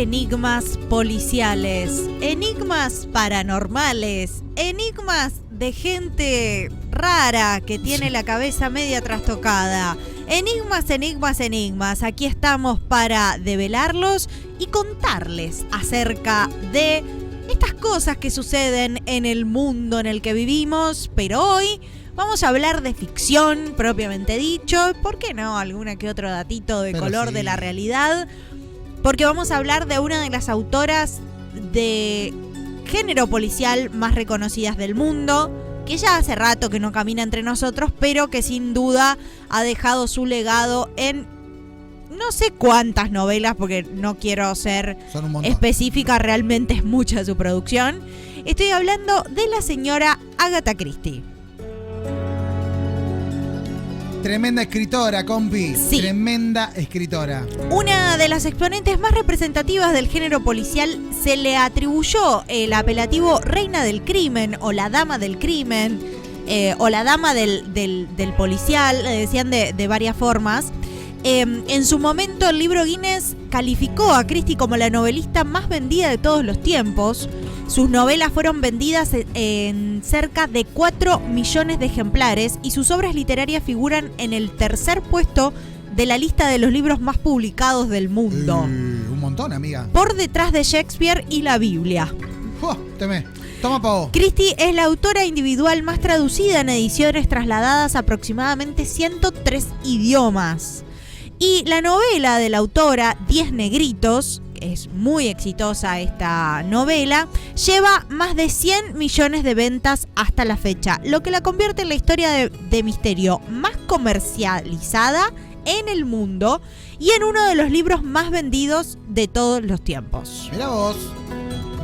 enigmas policiales, enigmas paranormales, enigmas de gente rara que tiene la cabeza media trastocada. Enigmas. Aquí estamos para develarlos y contarles acerca de estas cosas que suceden en el mundo en el que vivimos. Pero hoy vamos a hablar de ficción propiamente dicho. ¿Por qué no? Alguna que otro datito de color de la realidad. Porque vamos a hablar de una de las autoras de género policial más reconocidas del mundo, que ya hace rato que no camina entre nosotros, pero que sin duda ha dejado su legado en no sé cuántas novelas, porque no quiero ser específica, realmente es mucha su producción. Estoy hablando de la señora Agatha Christie. Tremenda escritora, compi. Sí. Tremenda escritora. Una de las exponentes más representativas del género policial. Se le atribuyó el apelativo Reina del Crimen o la Dama del Crimen o la Dama del Policial, le decían de varias formas. En su momento el libro Guinness calificó a Christie como la novelista más vendida de todos los tiempos. Sus novelas fueron vendidas en cerca de 4 millones de ejemplares y sus obras literarias figuran en el tercer puesto de la lista de los libros más publicados del mundo. Un montón, amiga. Por detrás de Shakespeare y la Biblia. Toma pa' vos. Christie es la autora individual más traducida en ediciones trasladadas a aproximadamente 103 idiomas. Y la novela de la autora, 10 negritos, es muy exitosa esta novela, lleva más de 100 millones de ventas hasta la fecha, lo que la convierte en la historia de misterio más comercializada en el mundo y en uno de los libros más vendidos de todos los tiempos. Mirá vos,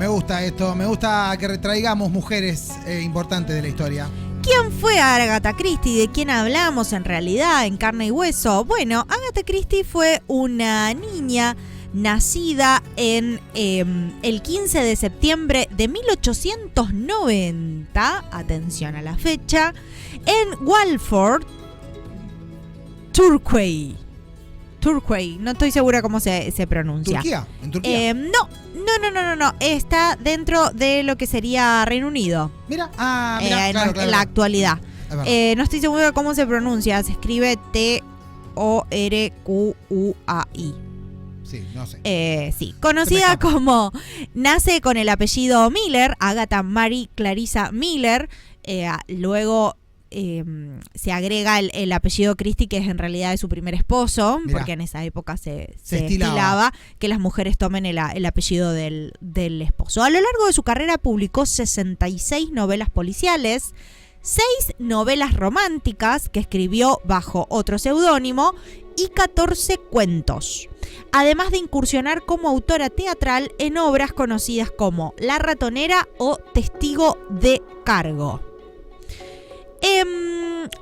me gusta esto, me gusta que retraigamos mujeres importantes de la historia. ¿Quién fue Agatha Christie? ¿De quién hablamos en realidad, en carne y hueso? Bueno, Agatha Christie fue una niña nacida en el 15 de septiembre de 1890, atención a la fecha, en Walford, Turquay, no estoy segura cómo se pronuncia. ¿Turquía? ¿En Turquía? No, está dentro de lo que sería Reino Unido. Mira, claro. En la actualidad. No estoy segura cómo se pronuncia, se escribe Torquai. Sí, no sé. Sí, conocida como, nace con el apellido Miller, Agatha Mary Clarissa Miller, luego se agrega el apellido Christie, que es en realidad de su primer esposo. Mirá. Porque en esa época se estilaba que las mujeres tomen el apellido del esposo. A lo largo de su carrera publicó 66 novelas policiales, 6 novelas románticas que escribió bajo otro seudónimo y 14 cuentos. Además de incursionar como autora teatral en obras conocidas como La Ratonera o Testigo de Cargo.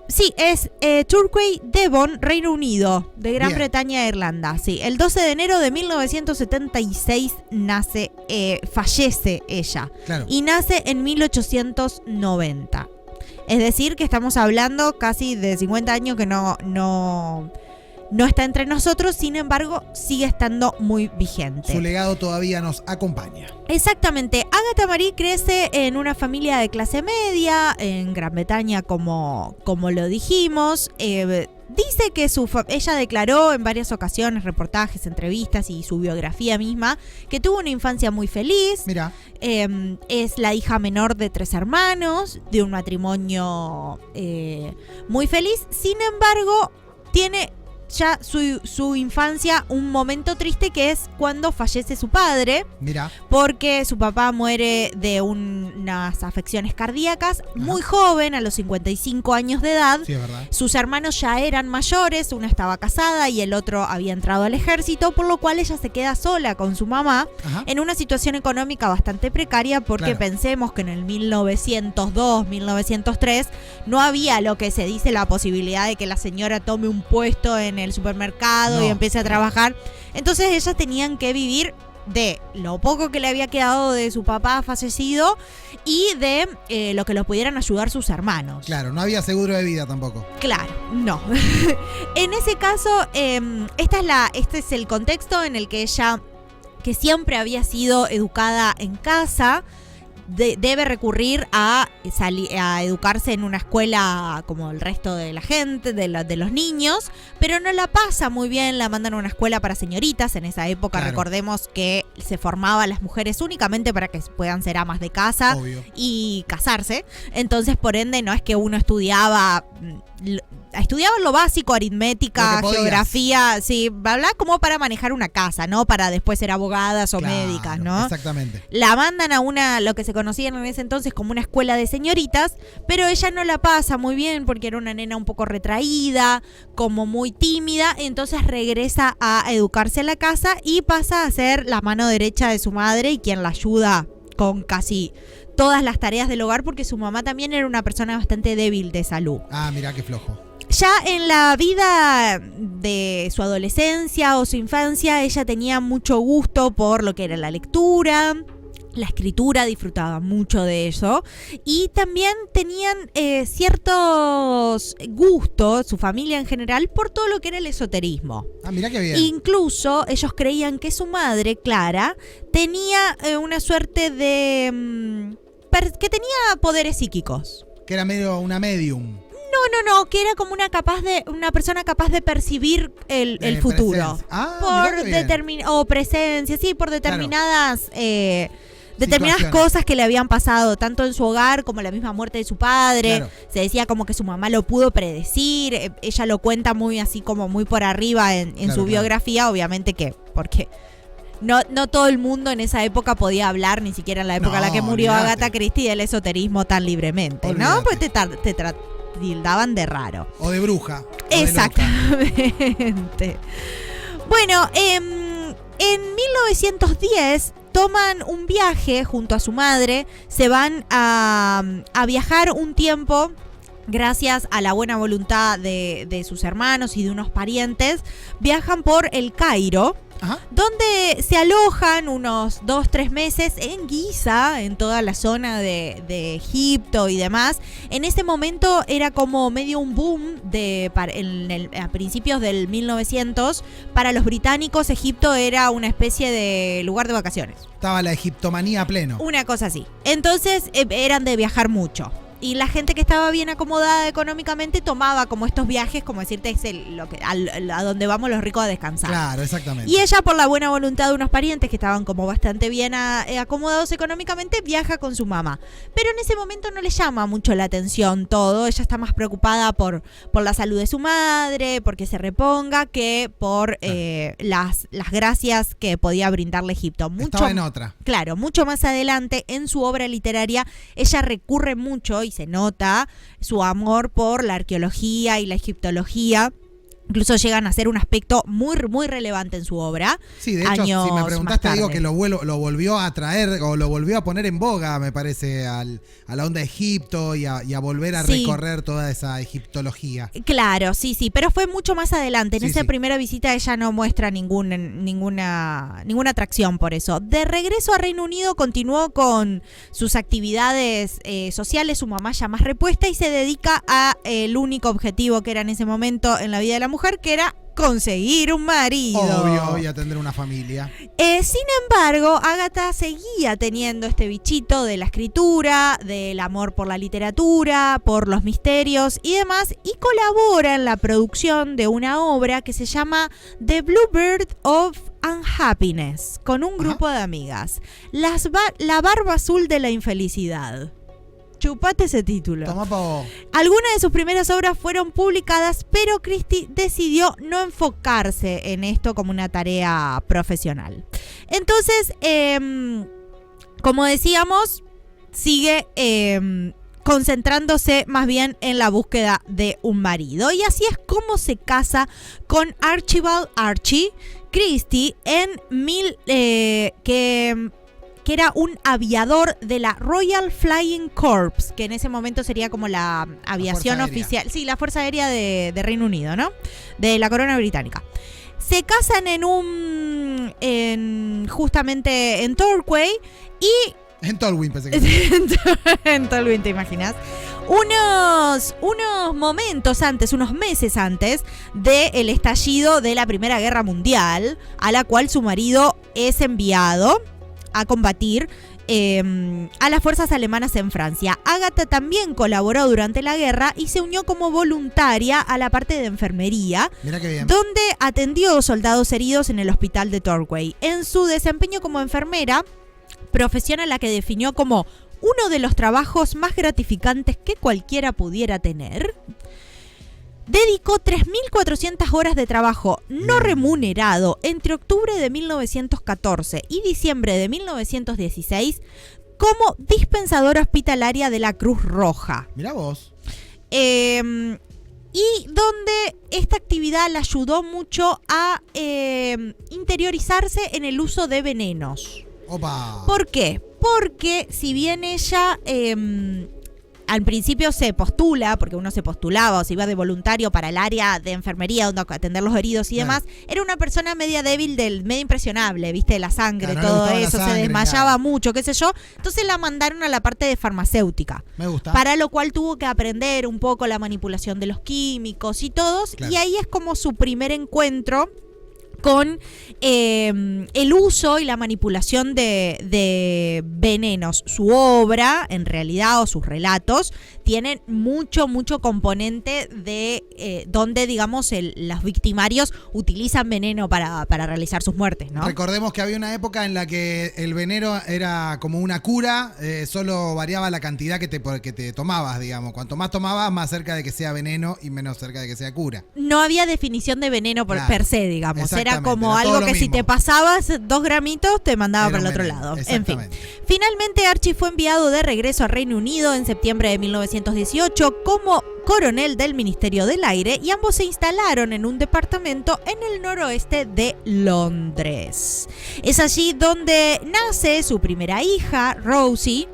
Sí, es Turquay, Devon, Reino Unido, de Gran Bretaña e Irlanda. Sí, el 12 de enero de 1976 fallece ella. Claro. Y nace en 1890. Es decir, que estamos hablando casi de 50 años que no está entre nosotros, sin embargo, sigue estando muy vigente. Su legado todavía nos acompaña. Exactamente. Agatha Marie crece en una familia de clase media, en Gran Bretaña, como lo dijimos. Dice que ella declaró en varias ocasiones, reportajes, entrevistas y su biografía misma, que tuvo una infancia muy feliz. Mira. Es la hija menor de 3 hermanos, de un matrimonio muy feliz. Sin embargo, tiene ya su infancia un momento triste, que es cuando fallece su padre. Mira. Porque su papá muere de unas afecciones cardíacas muy joven, a los 55 años de edad. Sí, es verdad. Sus hermanos ya eran mayores, una estaba casada y el otro había entrado al ejército, por lo cual ella se queda sola con su mamá. Ajá. En una situación económica bastante precaria, porque pensemos que en el 1902, 1903 no había lo que se dice la posibilidad de que la señora tome un puesto en el supermercado y empiece a trabajar. Entonces ellas tenían que vivir de lo poco que le había quedado de su papá fallecido y de lo que los pudieran ayudar sus hermanos. Claro, no había seguro de vida tampoco. Claro, no. En ese caso, este es el contexto en el que ella que siempre había sido educada en casa, debe recurrir a educarse en una escuela como el resto de la gente, de los niños, pero no la pasa muy bien, la mandan a una escuela para señoritas. En esa época, claro, recordemos que se formaban las mujeres únicamente para que puedan ser amas de casa. Obvio. Y casarse. Entonces, por ende, no es que uno estudiaba lo básico, aritmética, geografía, sí, bla, como para manejar una casa, no para después ser abogadas o médicas, ¿no? Exactamente. La mandan a lo que se conocían en ese entonces como una escuela de señoritas, pero ella no la pasa muy bien porque era una nena un poco retraída, como muy tímida, entonces regresa a educarse en la casa y pasa a ser la mano derecha de su madre y quien la ayuda con casi todas las tareas del hogar, porque su mamá también era una persona bastante débil de salud. Ah, mirá qué flojo. Ya en la vida de su adolescencia o su infancia, ella tenía mucho gusto por lo que era la lectura, la escritura, disfrutaba mucho de eso. Y también tenían ciertos gustos, su familia en general, por todo lo que era el esoterismo. Ah, mirá qué bien. Incluso ellos creían que su madre, Clara, tenía una suerte de... que tenía poderes psíquicos. Que era medio una medium. No, que era como una persona capaz de percibir el futuro. O presencia, sí, por determinadas cosas que le habían pasado, tanto en su hogar como la misma muerte de su padre. Claro. Se decía como que su mamá lo pudo predecir. Ella lo cuenta muy así como muy por arriba en su biografía, obviamente que porque no todo el mundo en esa época podía hablar, ni siquiera en la época en la que murió Agatha Christie, del esoterismo tan libremente, olvídate. ¿No? Pues te tildaban de raro. O de bruja. Exactamente. Bueno, en 1910 toman un viaje junto a su madre, se van a viajar un tiempo. Gracias a la buena voluntad de sus hermanos y de unos parientes, viajan por el Cairo. Ajá. Donde se alojan unos 2-3 meses en Giza, en toda la zona de Egipto y demás. En ese momento era como medio un boom a principios del 1900. Para los británicos, Egipto era una especie de lugar de vacaciones. Estaba la egiptomanía a pleno. Una cosa así. Entonces eran de viajar mucho. Y la gente que estaba bien acomodada económicamente tomaba como estos viajes, como decirte, es a donde vamos los ricos a descansar. Claro, exactamente. Y ella, por la buena voluntad de unos parientes que estaban como bastante bien acomodados económicamente, viaja con su mamá. Pero en ese momento no le llama mucho la atención todo. Ella está más preocupada por la salud de su madre, porque se reponga, que por las gracias que podía brindarle Egipto. Estaba en otra. Claro, mucho más adelante en su obra literaria, ella recurre mucho y se nota su amor por la arqueología y la egiptología. Incluso llegan a ser un aspecto muy, muy relevante en su obra. Sí, de hecho, si me preguntaste, digo que lo volvió a traer o lo volvió a poner en boga, me parece, a la onda de Egipto y a volver a recorrer toda esa egiptología. Claro, sí, pero fue mucho más adelante. En esa primera visita ella no muestra ninguna atracción por eso. De regreso a Reino Unido continuó con sus actividades sociales, su mamá ya más repuesta, y se dedica a el único objetivo que era en ese momento en la vida de la mujer, que era conseguir un marido. Obvio, y atender una familia. Sin embargo, Agatha seguía teniendo este bichito de la escritura, del amor por la literatura, por los misterios y demás, y colabora en la producción de una obra que se llama The Bluebird of Unhappiness, con un grupo de amigas. La barba azul de la infelicidad. Chupate ese título. Toma pa' vos. Algunas de sus primeras obras fueron publicadas, pero Christie decidió no enfocarse en esto como una tarea profesional. Entonces, como decíamos, sigue concentrándose más bien en la búsqueda de un marido. Y así es como se casa con Archibald Archie Christie que era un aviador de la Royal Flying Corps, que en ese momento sería como la aviación oficial. Sí, la Fuerza Aérea de Reino Unido, ¿no? De la corona británica. Se casan justamente en Torquay y... En Tolwyn, pensé que... En Tolwyn, ¿te imaginas? unos momentos antes, unos meses antes del estallido de la Primera Guerra Mundial, a la cual su marido es enviado a combatir a las fuerzas alemanas en Francia. Agatha también colaboró durante la guerra y se unió como voluntaria a la parte de enfermería, Mira qué bien, donde atendió soldados heridos en el hospital de Torquay. En su desempeño como enfermera, profesión a la que definió como uno de los trabajos más gratificantes que cualquiera pudiera tener, dedicó 3.400 horas de trabajo no remunerado entre octubre de 1914 y diciembre de 1916 como dispensadora hospitalaria de la Cruz Roja. Mirá vos. Y donde esta actividad la ayudó mucho a interiorizarse en el uso de venenos. Opa. ¿Por qué? Porque si bien ella al principio se postula, porque uno se postulaba o se iba de voluntario para el área de enfermería, donde atender los heridos y demás, era una persona media débil, media impresionable, viste, la sangre, todo eso, se desmayaba mucho, qué sé yo. Entonces la mandaron a la parte de farmacéutica. Me gusta. Para lo cual tuvo que aprender un poco la manipulación de los químicos y todos, y ahí es como su primer encuentro con el uso y la manipulación de venenos. Su obra, en realidad, o sus relatos, tienen mucho componente de donde, digamos, los victimarios utilizan veneno para realizar sus muertes, ¿no? Recordemos que había una época en la que el veneno era como una cura, solo variaba la cantidad que te tomabas, digamos. Cuanto más tomabas, más cerca de que sea veneno y menos cerca de que sea cura. No había definición de veneno per se, digamos. Era como algo que si te pasabas 2 gramitos te mandaba para el otro lado. En fin. Finalmente Archie fue enviado de regreso al Reino Unido en septiembre de 1918 como coronel del Ministerio del Aire y ambos se instalaron en un departamento en el noroeste de Londres. Es allí donde nace su primera hija, Rosie,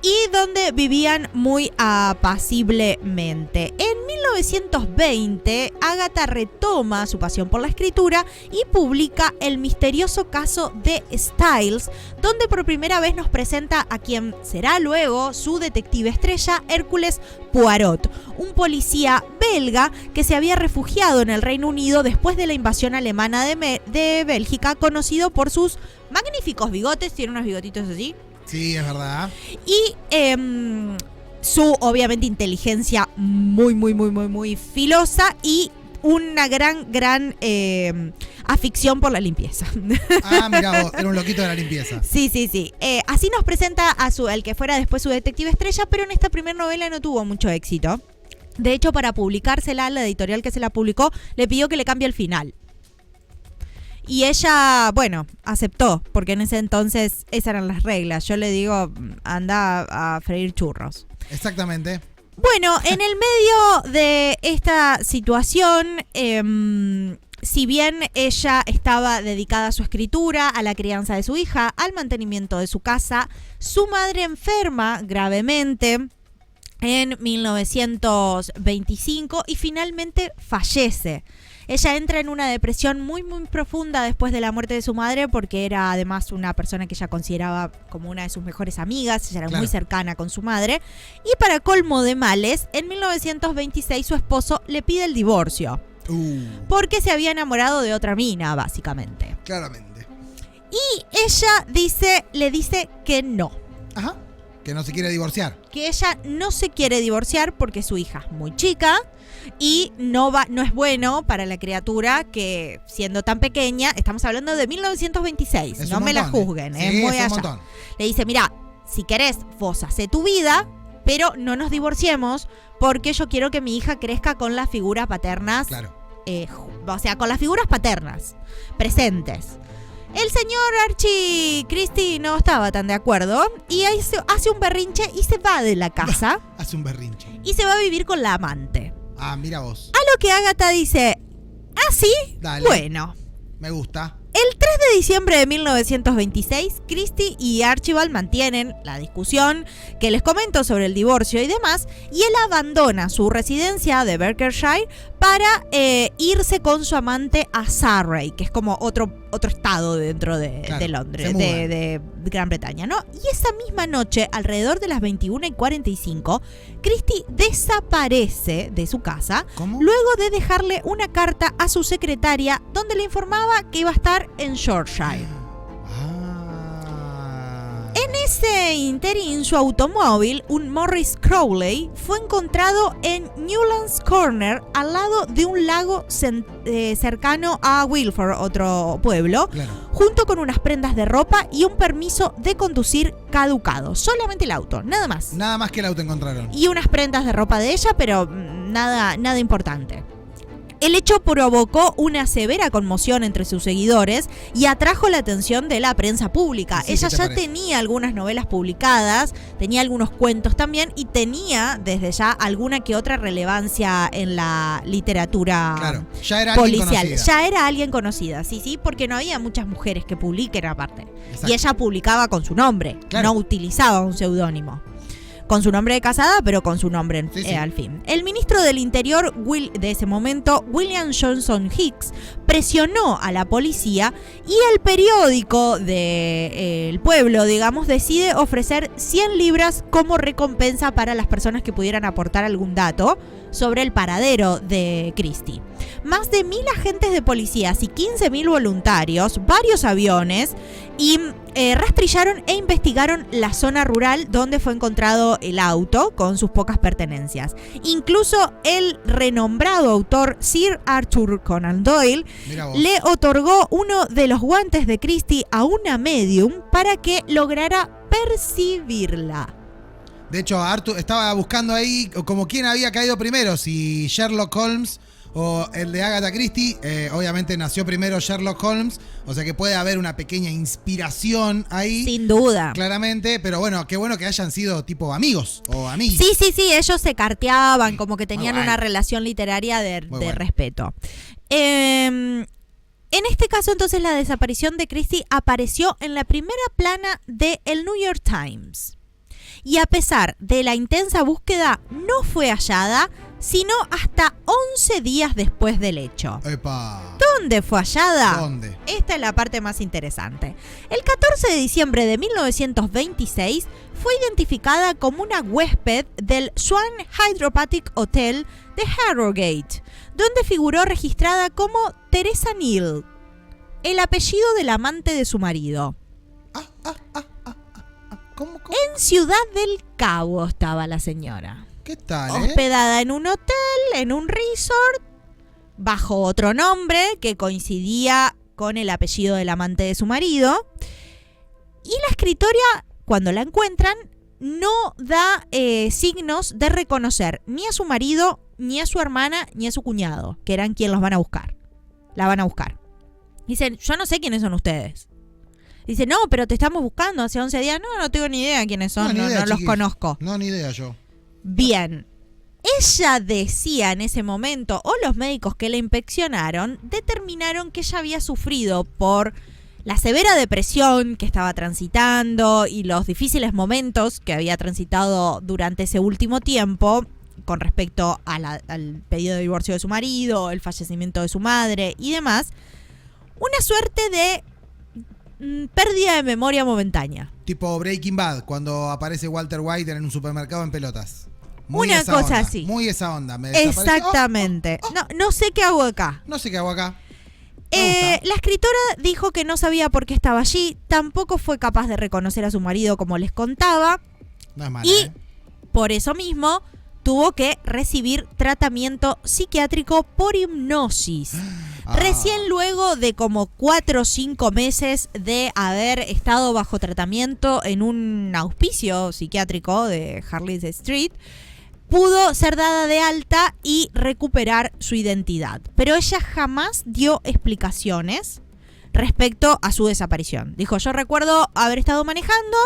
y donde vivían muy apaciblemente. En 1920, Agatha retoma su pasión por la escritura y publica El misterioso caso de Styles, donde por primera vez nos presenta a quien será luego su detective estrella, Hércules Poirot, un policía belga que se había refugiado en el Reino Unido después de la invasión alemana de Bélgica, conocido por sus magníficos bigotes. Tiene unos bigotitos así. Sí, es verdad. Y su, obviamente, inteligencia muy filosa y una gran afición por la limpieza. Ah, mirá vos, era un loquito de la limpieza. Sí. Así nos presenta a el que fuera después su detective estrella, pero en esta primera novela no tuvo mucho éxito. De hecho, para publicársela, la editorial que se la publicó le pidió que le cambie el final. Y ella, bueno, aceptó, porque en ese entonces esas eran las reglas. Yo le digo, anda a freír churros. Exactamente. Bueno, en el medio de esta situación, si bien ella estaba dedicada a su escritura, a la crianza de su hija, al mantenimiento de su casa, su madre enferma gravemente en 1925 y finalmente fallece. Ella entra en una depresión muy profunda después de la muerte de su madre, porque era además una persona que ella consideraba como una de sus mejores amigas. Ella era muy cercana con su madre. Y para colmo de males, en 1926 su esposo le pide el divorcio. Porque se había enamorado de otra mina, básicamente. Claramente. Y ella le dice que no. Ajá. Que no se quiere divorciar. Que ella no se quiere divorciar porque su hija es muy chica y no es bueno para la criatura que, siendo tan pequeña, estamos hablando de 1926, no me la juzguen, sí, es muy allá. Montón. Le dice, mira, si querés, vos hacé tu vida, pero no nos divorciemos porque yo quiero que mi hija crezca con las figuras paternas. Claro. O sea, con las figuras paternas presentes. El señor Archie Christie no estaba tan de acuerdo y hace un berrinche y se va de la casa. Hace un berrinche. Y se va a vivir con la amante. Ah, mira vos. A lo que Agatha dice, ¿ah, sí? Dale. Bueno. Me gusta. El 3 de diciembre de 1926, Christie y Archibald mantienen la discusión que les comento sobre el divorcio y demás, y él abandona su residencia de Berkshire para irse con su amante a Surrey, que es como otro estado dentro de Londres, de Gran Bretaña, ¿no? Y esa misma noche, alrededor de las 21:45, Christie desaparece de su casa. ¿Cómo? Luego de dejarle una carta a su secretaria donde le informaba que iba a estar en Shropshire. En ese interín, su automóvil, un Morris Crowley, fue encontrado en Newlands Corner, al lado de un lago cercano a Wilford, otro pueblo, junto con unas prendas de ropa y un permiso de conducir caducado. Solamente el auto, nada más. Nada más que el auto encontraron. Y unas prendas de ropa de ella, pero nada importante. El hecho provocó una severa conmoción entre sus seguidores y atrajo la atención de la prensa pública. Sí, ella ya tenía algunas novelas publicadas, tenía algunos cuentos también y tenía desde ya alguna que otra relevancia en la literatura ya era policial. Ya era alguien conocida, sí, porque no había muchas mujeres que publiquen aparte. Exacto. Y ella publicaba con su nombre, no utilizaba un seudónimo. Con su nombre de casada, pero con su nombre al fin. El ministro del Interior de ese momento, William Johnson Hicks, presionó a la policía y el periódico del pueblo, digamos, decide ofrecer 100 libras como recompensa para las personas que pudieran aportar algún dato sobre el paradero de Christie. Más de 1.000 agentes de policías y 15.000 voluntarios, varios aviones y rastrillaron e investigaron la zona rural donde fue encontrado el auto con sus pocas pertenencias. Incluso el renombrado autor Sir Arthur Conan Doyle le otorgó uno de los guantes de Christie a una medium para que lograra percibirla. De hecho, Arthur estaba buscando ahí como quién había caído primero, si Sherlock Holmes o el de Agatha Christie. Obviamente nació primero Sherlock Holmes, o sea que puede haber una pequeña inspiración ahí. Sin duda. Claramente, pero bueno, qué bueno que hayan sido tipo amigos o amigos. Sí, ellos se carteaban, como que tenían una relación literaria de respeto. En este caso, entonces, la desaparición de Christie apareció en la primera plana de el New York Times. Y a pesar de la intensa búsqueda, no fue hallada, sino hasta 11 días después del hecho. ¡Epa! ¿Dónde fue hallada? ¿Dónde? Esta es la parte más interesante. El 14 de diciembre de 1926 fue identificada como una huésped del Swan Hydropathic Hotel de Harrogate, donde figuró registrada como Teresa Neal, el apellido del amante de su marido. ¿Cómo? En Ciudad del Cabo estaba la señora. ¿Qué tal, Hospedada en un hotel, en un resort, bajo otro nombre que coincidía con el apellido del amante de su marido. Y la escritora, cuando la encuentran, no da signos de reconocer ni a su marido, ni a su hermana, ni a su cuñado, que eran quienes los van a buscar. La van a buscar. Dicen, yo no sé quiénes son ustedes. Dice, no, pero te estamos buscando hace 11 días. No tengo ni idea quiénes son, no los conozco. No, ni idea yo. Bien. Ella decía en ese momento, o los médicos que la inspeccionaron, determinaron que ella había sufrido por la severa depresión que estaba transitando y los difíciles momentos que había transitado durante ese último tiempo con respecto a al pedido de divorcio de su marido, el fallecimiento de su madre y demás. Una suerte de pérdida de memoria momentánea. Tipo Breaking Bad, cuando aparece Walter White en un supermercado en pelotas. Una cosa así. Muy esa onda. Exactamente. No sé qué hago acá. No sé qué hago acá. La escritora dijo que no sabía por qué estaba allí. Tampoco fue capaz de reconocer a su marido, como les contaba. No es mala, y por eso mismo tuvo que recibir tratamiento psiquiátrico por hipnosis. Recién luego de como 4 o 5 meses de haber estado bajo tratamiento en un auspicio psiquiátrico de Harley Street, pudo ser dada de alta y recuperar su identidad. Pero ella jamás dio explicaciones respecto a su desaparición. Dijo, yo recuerdo haber estado manejando,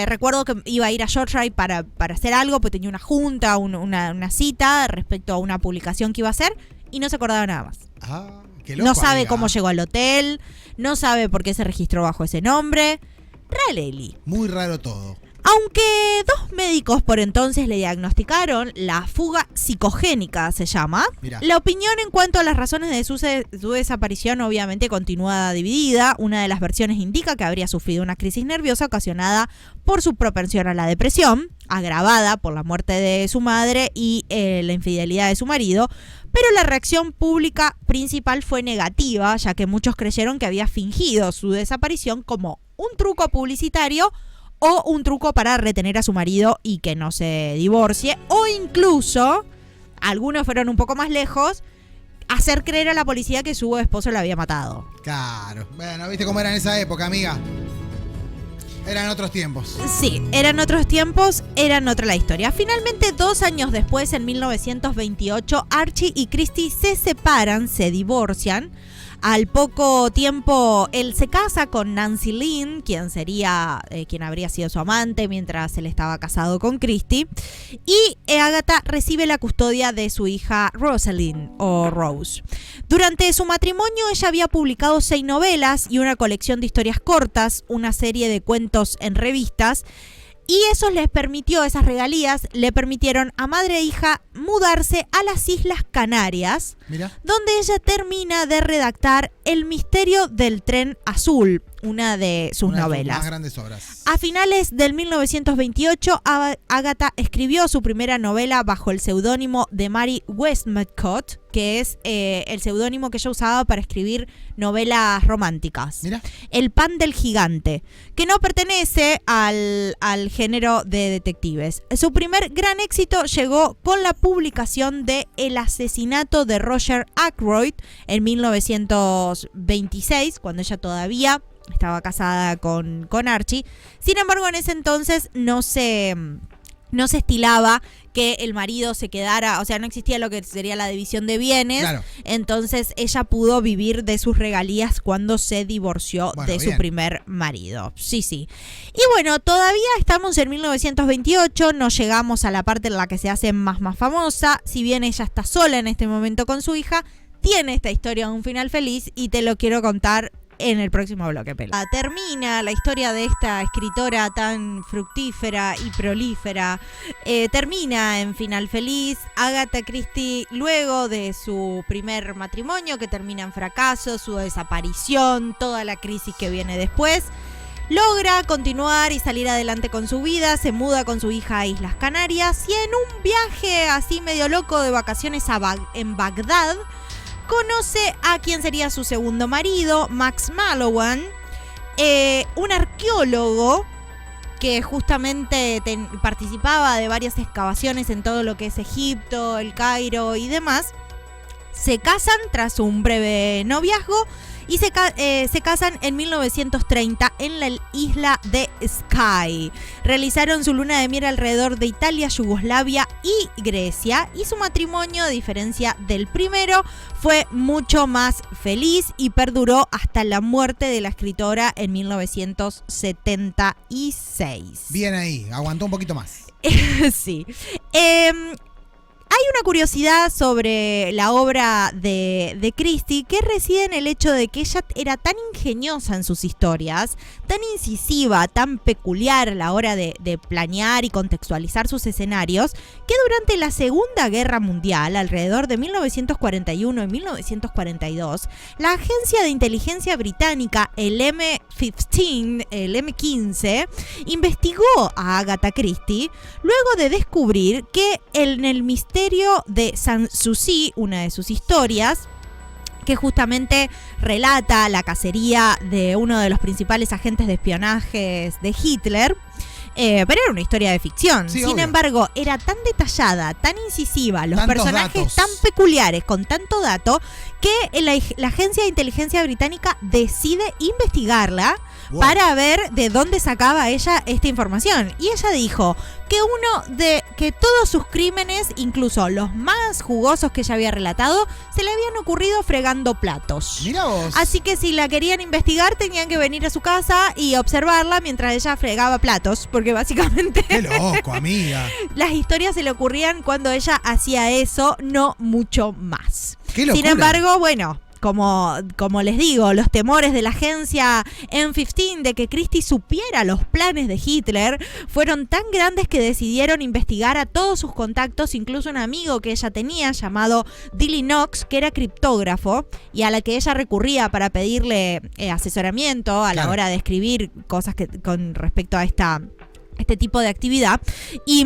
recuerdo que iba a ir a Shropshire para hacer algo, pues tenía una junta, una cita respecto a una publicación que iba a hacer, y no se acordaba nada más. Qué loco, no sabe amiga. cómo llegó al hotel, no sabe por qué se registró bajo ese nombre. Raleli. Muy raro todo. Aunque 2 médicos por entonces le diagnosticaron la fuga psicogénica, se llama, Mirá. la opinión en cuanto a las razones de su desaparición obviamente continúa dividida. Una de las versiones indica que habría sufrido una crisis nerviosa ocasionada por su propensión a la depresión, agravada por la muerte de su madre y la infidelidad de su marido, pero la reacción pública principal fue negativa, ya que muchos creyeron que había fingido su desaparición como un truco publicitario o un truco para retener a su marido y que no se divorcie, o incluso, algunos fueron un poco más lejos, hacer creer a la policía que su esposo la había matado. Claro. Bueno, ¿viste cómo era en esa época, amiga? Eran otros tiempos. Sí, eran otros tiempos, eran otra la historia. Finalmente, 2 años después, en 1928, Archie y Christy se separan, se divorcian. Al poco tiempo, él se casa con Nancy Lynn, quien habría sido su amante mientras él estaba casado con Christy. Y Agatha recibe la custodia de su hija Rosalind, o Rose. Durante su matrimonio, ella había publicado 6 novelas y una colección de historias cortas, una serie de cuentos en revistas. Y esas regalías le permitieron a madre e hija mudarse a las Islas Canarias, Mira. donde ella termina de redactar El misterio del tren azul, una de sus novelas. Más grandes obras. A finales del 1928, Agatha escribió su primera novela bajo el seudónimo de Mary Westmacott, que es el seudónimo que ella usaba para escribir novelas románticas. Mira. El pan del gigante, que no pertenece al género de detectives. Su primer gran éxito llegó con la publicación de El asesinato de Roger Ackroyd en 1926, cuando ella todavía estaba casada con Archie. Sin embargo, en ese entonces no se estilaba que el marido se quedara, o sea, no existía lo que sería la división de bienes. Claro. Entonces ella pudo vivir de sus regalías cuando se divorció de su primer marido. Sí. Y bueno, todavía estamos en 1928, no llegamos a la parte en la que se hace más famosa. Si bien ella está sola en este momento con su hija, tiene esta historia un final feliz y te lo quiero contar en el próximo bloque, Pela. Termina la historia de esta escritora tan fructífera y prolífera. Termina en final feliz. Agatha Christie, luego de su primer matrimonio, que termina en fracaso, su desaparición, toda la crisis que viene después, logra continuar y salir adelante con su vida. Se muda con su hija a Islas Canarias y en un viaje así medio loco de vacaciones en Bagdad, conoce a quien sería su segundo marido, Max Mallowan, un arqueólogo que justamente participaba de varias excavaciones en todo lo que es Egipto, el Cairo y demás. Se casan tras un breve noviazgo y se casan en 1930 en la isla de Skye. Realizaron su luna de miel alrededor de Italia, Yugoslavia y Grecia, y su matrimonio, a diferencia del primero, fue mucho más feliz y perduró hasta la muerte de la escritora en 1976. Bien ahí, aguantó un poquito más. Sí. Hay una curiosidad sobre la obra de Christie que reside en el hecho de que ella era tan ingeniosa en sus historias, tan incisiva, tan peculiar a la hora de planear y contextualizar sus escenarios, que durante la Segunda Guerra Mundial, alrededor de 1941 y 1942, la agencia de inteligencia británica, el M15, investigó a Agatha Christie luego de descubrir que en el misterio de Sanssouci, una de sus historias, que justamente relata la cacería de uno de los principales agentes de espionaje de Hitler, pero era una historia de ficción. Sí, sin obvio. embargo, era tan detallada, tan incisiva, los Tantos personajes datos. tan peculiares, con tanto dato, que la agencia de inteligencia británica decide investigarla. Wow. Para ver de dónde sacaba ella esta información. Y ella dijo que todos sus crímenes, incluso los más jugosos que ella había relatado, se le habían ocurrido fregando platos. Mira vos. Así que si la querían investigar, tenían que venir a su casa y observarla mientras ella fregaba platos, porque básicamente Qué loco, amiga. las historias se le ocurrían cuando ella hacía eso, no mucho más. Qué locura. Sin embargo, bueno, como les digo, los temores de la agencia M15 de que Christie supiera los planes de Hitler fueron tan grandes que decidieron investigar a todos sus contactos, incluso un amigo que ella tenía llamado Dilly Knox, que era criptógrafo y a la que ella recurría para pedirle asesoramiento a la hora de escribir cosas con respecto a este tipo de actividad, y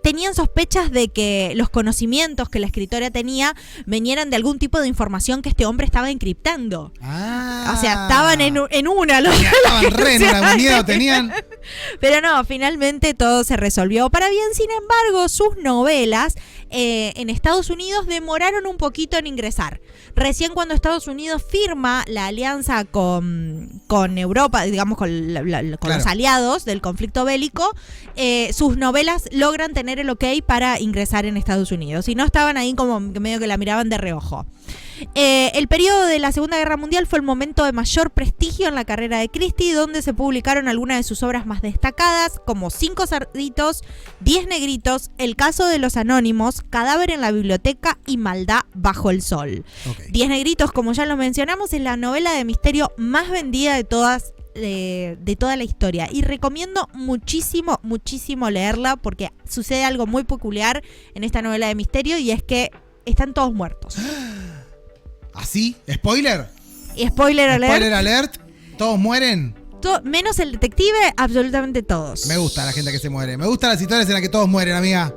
tenían sospechas de que los conocimientos que la escritora tenía venieran de algún tipo de información que este hombre estaba encriptando. O sea, estaban en una. Estaban re en una miedo tenían. Pero no, finalmente todo se resolvió para bien. Sin embargo, sus novelas en Estados Unidos demoraron un poquito en ingresar. Recién cuando Estados Unidos firma la alianza con Europa, digamos con los aliados del conflicto bélico, sus novelas logran tener el ok para ingresar en Estados Unidos. Y no estaban ahí como medio que la miraban de reojo. El periodo de la Segunda Guerra Mundial fue el momento de mayor prestigio en la carrera de Christie, donde se publicaron algunas de sus obras más destacadas, como 5 cerditos, 10 negritos, El caso de los anónimos, Cadáver en la biblioteca y Maldad bajo el sol. 10 negritos, como ya lo mencionamos, es la novela de misterio más vendida de toda la historia, y recomiendo muchísimo, muchísimo leerla porque sucede algo muy peculiar en esta novela de misterio, y es que están todos muertos. ¿Así? ¿Spoiler? Spoiler alert. ¿Spoiler alert? ¿Todos mueren? Menos el detective, absolutamente todos. Me gusta la gente que se muere. Me gustan las historias en las que todos mueren, amiga.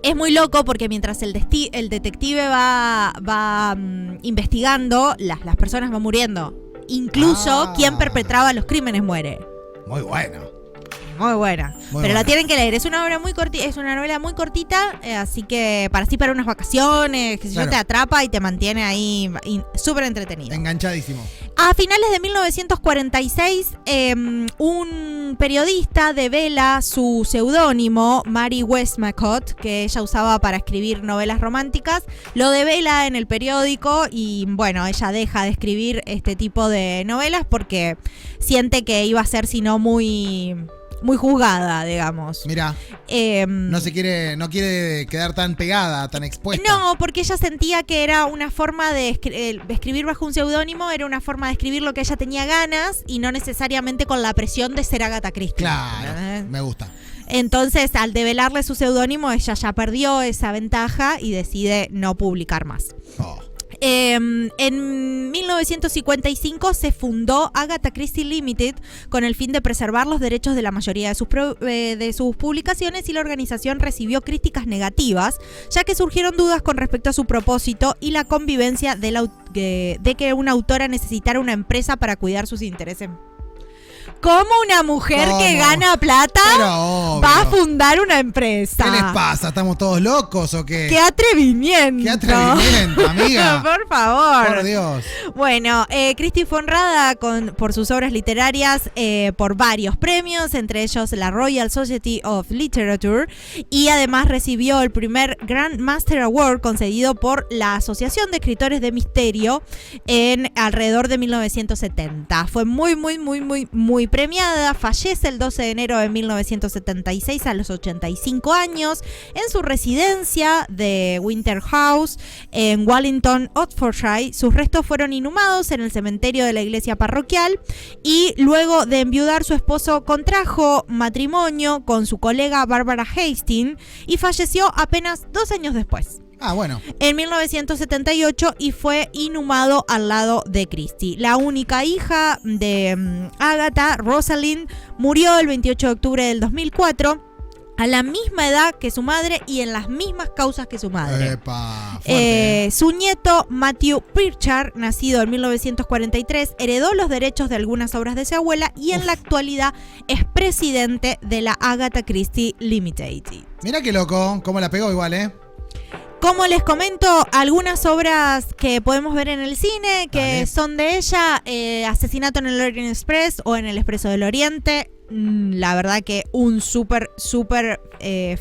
Es muy loco porque mientras el detective va investigando, las personas van muriendo. Incluso quien perpetraba los crímenes muere. Muy bueno. Muy buena. Pero la tienen que leer. Es una obra muy cortita, es una novela muy cortita, así que para unas vacaciones, que te atrapa y te mantiene ahí súper entretenido. Enganchadísimo. A finales de 1946, un periodista devela su seudónimo, Mary Westmacott, que ella usaba para escribir novelas románticas. Lo devela en el periódico y, bueno, ella deja de escribir este tipo de novelas porque siente que iba a ser, si no, muy juzgada, digamos. Mira, no quiere quedar tan pegada, tan expuesta. No, porque ella sentía que era una forma de escribir bajo un seudónimo, era una forma de escribir lo que ella tenía ganas y no necesariamente con la presión de ser Agatha Christie. Claro, me gusta. Entonces, al develarle su seudónimo, ella ya perdió esa ventaja y decide no publicar más. En 1955 se fundó Agatha Christie Limited con el fin de preservar los derechos de la mayoría de sus publicaciones, y la organización recibió críticas negativas, ya que surgieron dudas con respecto a su propósito y la convivencia de que una autora necesitara una empresa para cuidar sus intereses. ¿Cómo una mujer que gana plata va a fundar una empresa? ¿Qué les pasa? ¿Estamos todos locos o qué? ¡Qué atrevimiento! ¡Qué atrevimiento, amiga! Por favor. Por Dios. Bueno, Christie fue honrada por sus obras literarias por varios premios, entre ellos la Royal Society of Literature, y además recibió el primer Grand Master Award concedido por la Asociación de Escritores de Misterio en alrededor de 1970. Fue muy premiada. Fallece el 12 de enero de 1976 a los 85 años en su residencia de Winter House en Wallington, Oxfordshire. Sus restos fueron inhumados en el cementerio de la iglesia parroquial, y luego de enviudar, su esposo contrajo matrimonio con su colega Barbara Hastings y falleció apenas 2 años después. Bueno. En 1978, y fue inhumado al lado de Christie. La única hija de Agatha, Rosalind, murió el 28 de octubre del 2004. A la misma edad que su madre y en las mismas causas que su madre. Su nieto, Matthew Pritchard, nacido en 1943, heredó los derechos de algunas obras de su abuela y en la actualidad es presidente de la Agatha Christie Limited. Mira qué loco, cómo la pegó igual, Como les comento, algunas obras que podemos ver en el cine que son de ella: Asesinato en el Orient Express o en el Expreso del Oriente. La verdad que un súper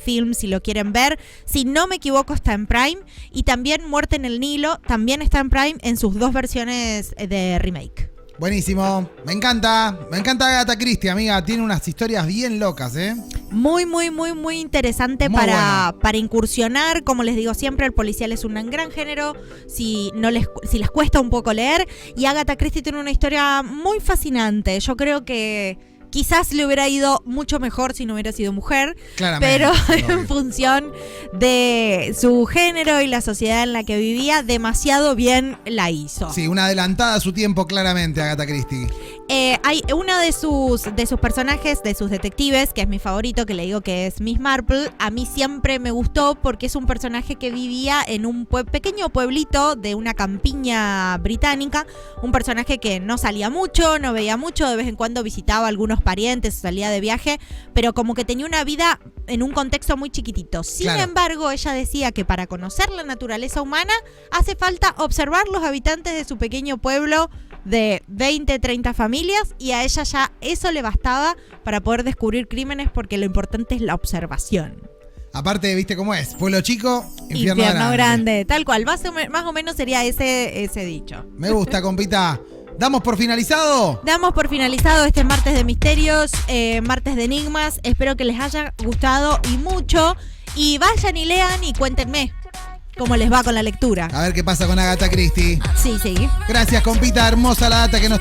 film, si lo quieren ver. Si no me equivoco, está en Prime. Y también Muerte en el Nilo también está en Prime en sus 2 versiones de remake. Buenísimo, me encanta Agatha Christie, amiga. Tiene unas historias bien locas, Muy, muy, muy, muy interesante Muy para incursionar. Como les digo siempre, el policial es un gran género si les cuesta un poco leer. Y Agatha Christie tiene una historia muy fascinante. Yo creo que quizás le hubiera ido mucho mejor si no hubiera sido mujer, Claramente, pero en función de su género y la sociedad en la que vivía, demasiado bien la hizo. Sí, una adelantada a su tiempo, claramente, Agatha Christie. Hay uno de sus personajes, de sus detectives, que es mi favorito, que le digo que es Miss Marple. A mí siempre me gustó porque es un personaje que vivía en un pequeño pueblito de una campiña británica. Un personaje que no salía mucho, no veía mucho, de vez en cuando visitaba a algunos parientes, salía de viaje, pero como que tenía una vida en un contexto muy chiquitito. Sin embargo, ella decía que para conocer la naturaleza humana hace falta observar los habitantes de su pequeño pueblo de 20, 30 familias, y a ella ya eso le bastaba para poder descubrir crímenes, porque lo importante es la observación. Aparte, ¿viste cómo es? Pueblo chico, infierno grande. Tal cual, más o menos sería ese dicho. Me gusta, compita. ¿Damos por finalizado? Damos por finalizado este martes de misterios, martes de enigmas. Espero que les haya gustado y mucho. Y vayan y lean y cuéntenme cómo les va con la lectura. A ver qué pasa con Agatha Christie. Sí. Gracias, compita. Hermosa la data que nos